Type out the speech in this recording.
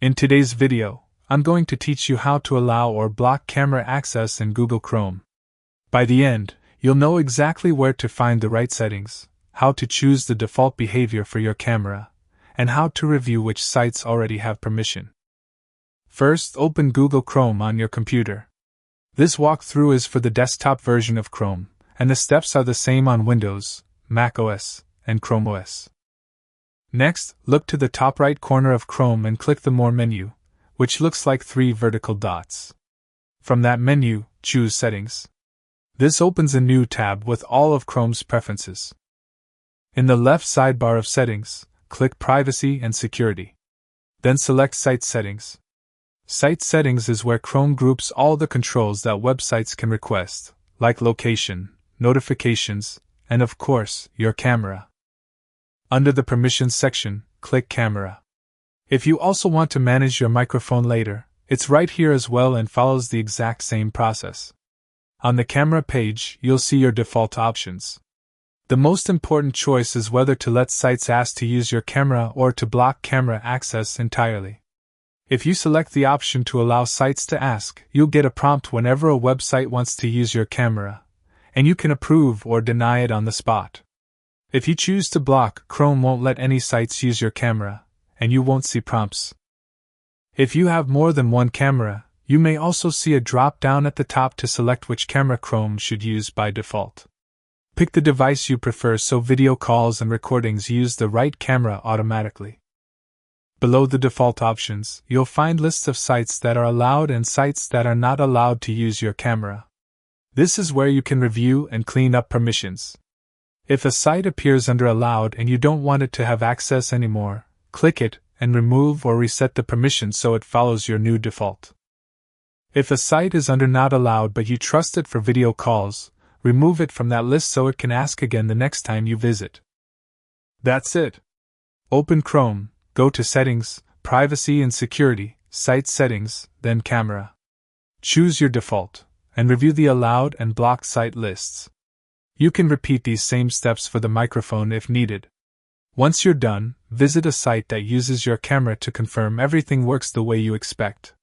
In today's video, I'm going to teach you how to allow or block camera access in Google Chrome. By the end, you'll know exactly where to find the right settings, how to choose the default behavior for your camera, and how to review which sites already have permission. First, open Google Chrome on your computer. This walkthrough is for the desktop version of Chrome, and the steps are the same on Windows, macOS, and Chrome OS. Next, look to the top right corner of Chrome and click the More menu, which looks like 3 vertical dots. From that menu, choose Settings. This opens a new tab with all of Chrome's preferences. In the left sidebar of Settings, click Privacy and Security. Then select Site Settings. Site Settings is where Chrome groups all the controls that websites can request, like location, notifications, and of course, your camera. Under the Permissions section, click Camera. If you also want to manage your microphone later, it's right here as well and follows the exact same process. On the camera page, you'll see your default options. The most important choice is whether to let sites ask to use your camera or to block camera access entirely. If you select the option to allow sites to ask, you'll get a prompt whenever a website wants to use your camera, and you can approve or deny it on the spot. If you choose to block, Chrome won't let any sites use your camera, and you won't see prompts. If you have more than one camera, you may also see a drop-down at the top to select which camera Chrome should use by default. Pick the device you prefer so video calls and recordings use the right camera automatically. Below the default options, you'll find lists of sites that are allowed and sites that are not allowed to use your camera. This is where you can review and clean up permissions. If a site appears under Allowed and you don't want it to have access anymore, click it and remove or reset the permission so it follows your new default. If a site is under Not Allowed but you trust it for video calls, remove it from that list so it can ask again the next time you visit. That's it. Open Chrome, go to Settings, Privacy and Security, Site Settings, then Camera. Choose your default, and review the allowed and blocked site lists. You can repeat these same steps for the microphone if needed. Once you're done, visit a site that uses your camera to confirm everything works the way you expect.